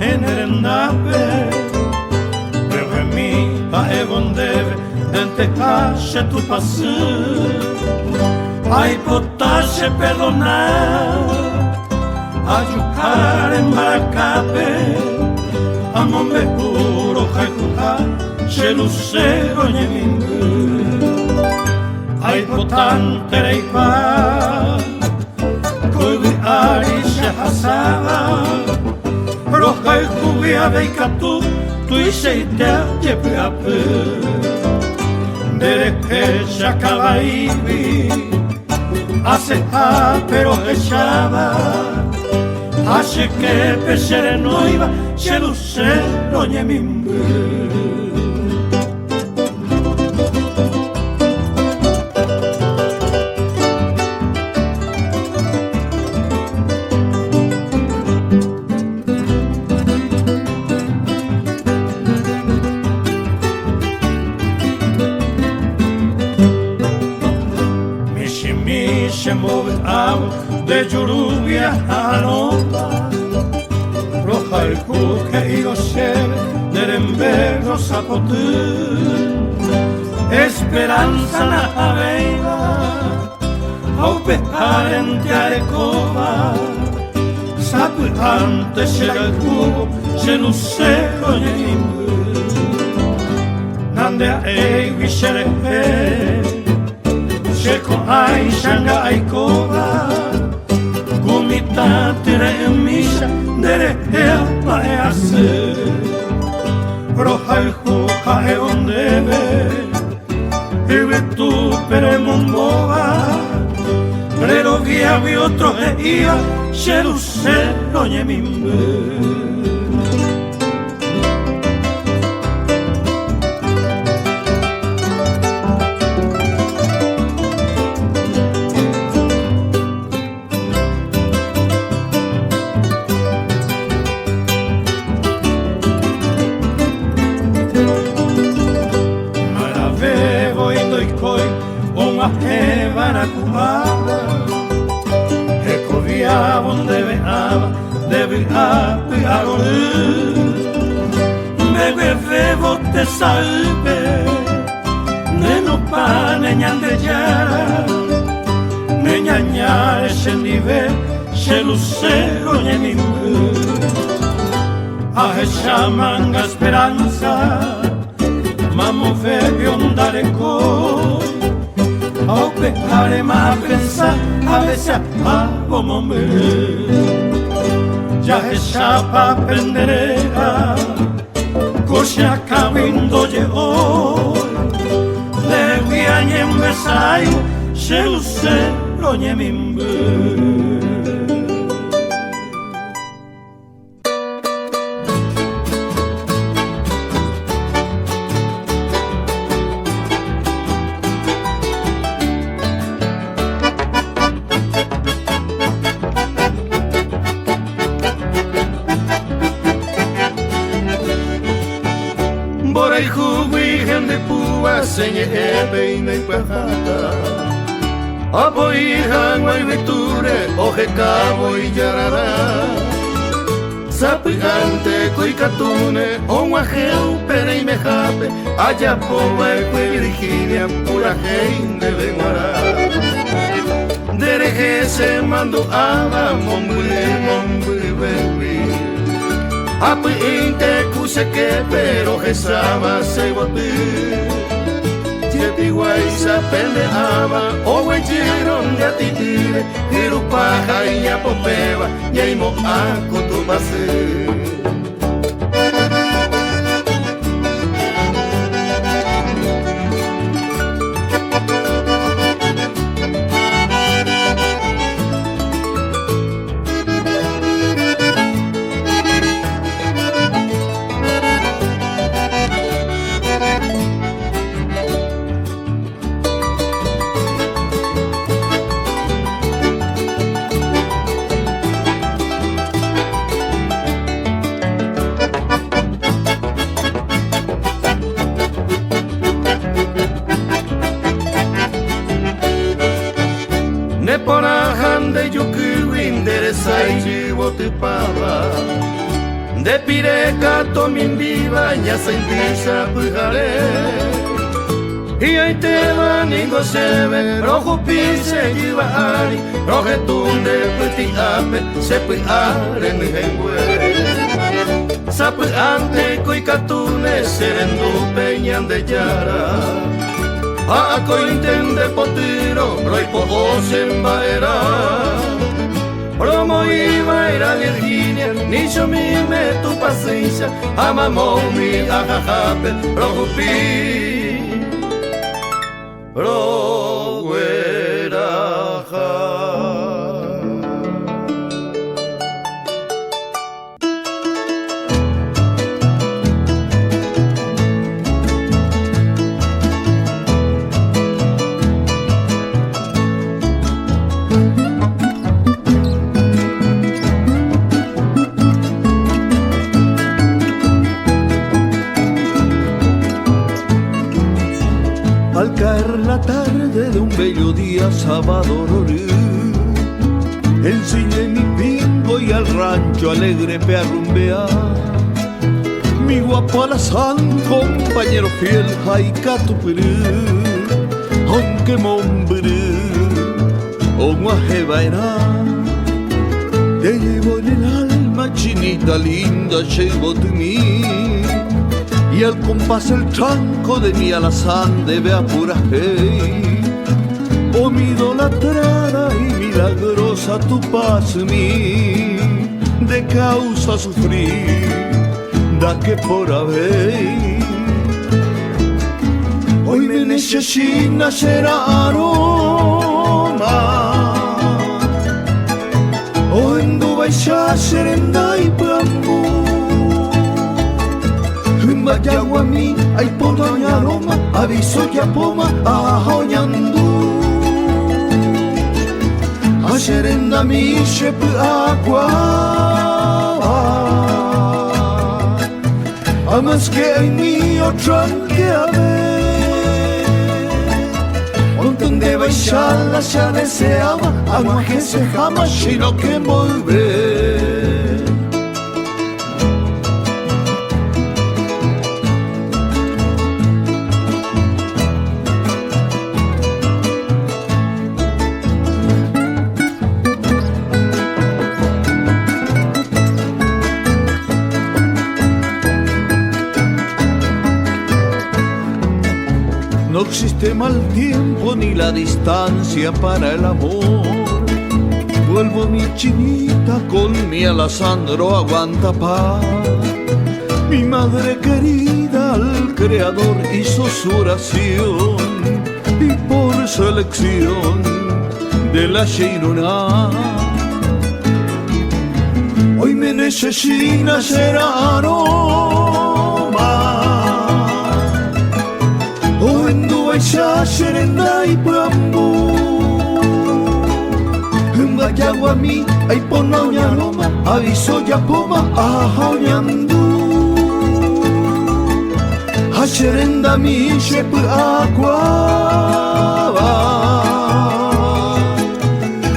en el nave mi a evondeve dente hache tu passe ai potache perdonar a giocare in baracape a mombe puro haikuha celusero nyemingu ai potante reipa koiwi ari shahasava roja e cubia veikatu tu iseitea jepeape dereke shakabaibi hace pero echaba hace que pesere noiva celusero nyemimbe de lluvia a lomba roja el cuque y los cheves del emberro zapote esperanza na aveiva ao parente arecoba sabe antes chega el cubo celusero nyimbe nande a eivi xerehe Sheko ai shanga ai koba Gumita tere misha Dere ea pa e ase Roja e juka e ondebe Ibe tu pere momboa Rero via vi otro e ia Sherusero nyemimbe Recoviava onde veava, deve agora Bebe vevo te salve, neno pane nyandejara Nenyanyare shendive, shelusero nyemimbe Ahecha manga speranza, mamo vevi ondare coi Ao pecare ma pensa a veces a como me ya echapa penderera Coxa cabindo llegó Le guiañe en besayo Se lucero nyemimbe Senye ebe ina ipahata Apo iha ngwai viture Oje cabo y yarara Sapi ante koi katune Onwa heu pere y mejape Allá poba ekwe Virginia Pura heinde de guara Dereje se mando aba Mombuli bebi Api inte kuse que Pero jesaba se bote Igual se peleaba o huecheron de atitire Irupaja y apopeba y aimo a cotubase de pireca tomin viva ya se impisa pujare y ahí te van y gocebe rojo pise jiva ari roje tunde puti ape se puare ni hengwe sapu ante koi katune serendu peñan de yara a cointende potiro roi po osembaera Promo iba era Virginia, ni yo mime tu paciencia, amamo mi ajajape, projupi, progueraja. Al caer la tarde de un bello día sábado enseñé mi pingo y al rancho alegre pe a rumbear. Mi guapo alazán, compañero fiel, jaicatu pirú, aunque mombrú, o guajebaera. Te llevo en el alma, chinita linda, llevo de mí. Y al compás el tranco de mi alazán debe apurar, hey. Oh mi idolatrada y milagrosa tu paz mí, de causa sufrir, da que por haber. Hoy me necesita ser aroma, o en Dubai ya serenda y bambú. Yaguami, ay potoña aroma, aviso ya poma, ahoñandu. Aserenda mi shep agua, amas que hay mío tranque a ver. Montón de baixalas ya deseaba, agua que se jamás sino que volver. No existe mal tiempo ni la distancia para el amor. Vuelvo mi chinita con mi alazandro aguanta paz. Mi madre querida al Creador hizo su oración y por selección de la Sheiruna hoy me necesita ser aroma. O en Dubai ya serenda y bambú. Yaguami, ay ponoña loma, aviso ya poma, ahoñandu. Hacerenda mi shep agua,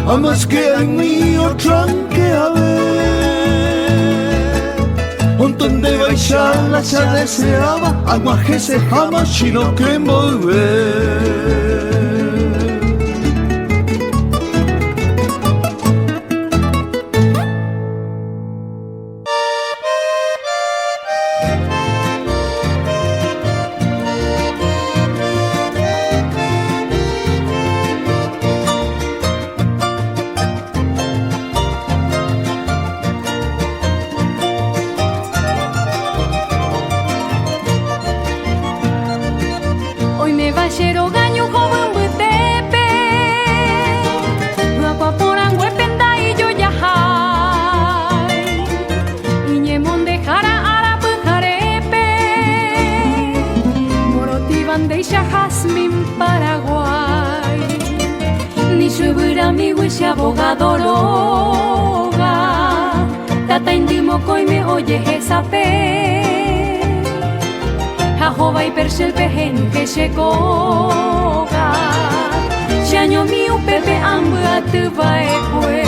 amas que en mí otra que a ver. Montón de baixalas ya deseaba, agua que se jamás sino que volver. Abogado roga, tata indimo koi me oye esa pe, jajova y persel pejen que se coga, shaño miu pepe amba tu vae kwe.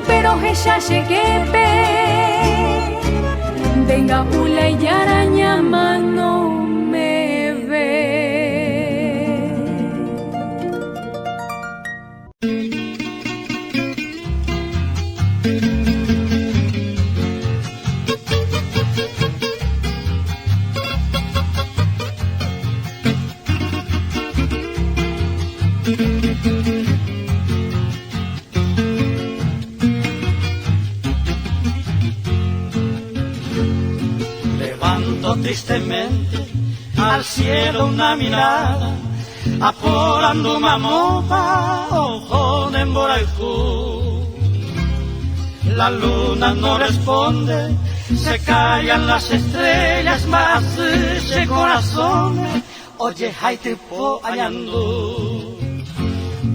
pero ella lleguepe. Venga ula y araña mano me ve. Levanto tristemente al cielo una mirada, apurando una mopa, ojo de Emboraijú. La luna no responde, se callan las estrellas, más ese corazón, oye, haitipo añandú.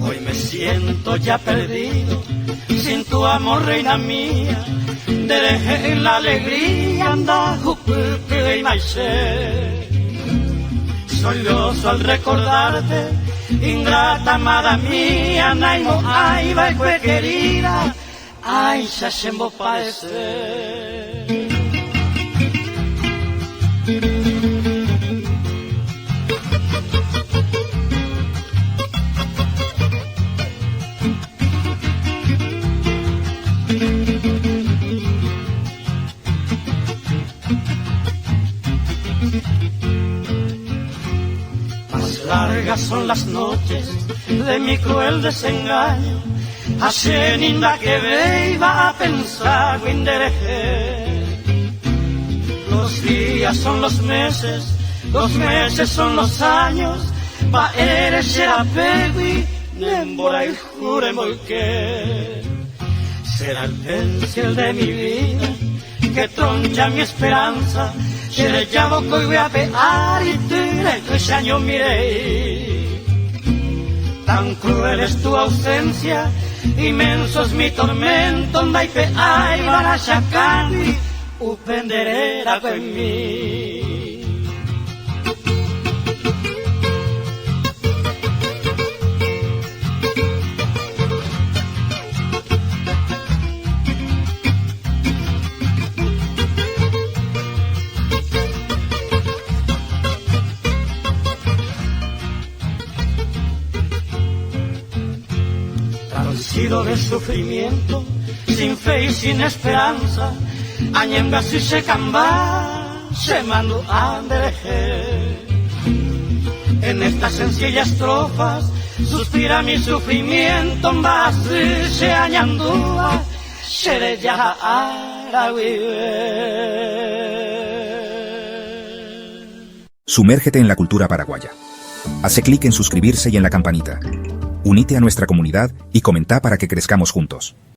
Hoy me siento ya perdido, sin tu amor, reina mía. Dejé en la alegría anda jupuque y maicé. Sollozo al recordarte, ingrata amada mía, naimo aiba y fue querida, ay, ya se me parece. Más largas son las noches de mi cruel desengaño, hace ninda que veiva a pensar guindereje. Los días son los meses son los años, pa eres será pegui, nembora y jure que será el pencil de mi vida que troncha mi esperanza. Se llamo que voy a pegar y tire que ese año miré. Tan cruel es tu ausencia, inmenso es mi tormento, ndai peai para sacandi, upenderera con mí. Transido de sufrimiento, sin fe y sin esperanza, añengas y se camba, se mandó a andereje. En estas sencillas estrofas suspira mi sufrimiento, más se añandúa, seré ya Sumérgete en la cultura paraguaya. Hace clic en suscribirse y en la campanita. Unite a nuestra comunidad y comenta para que crezcamos juntos.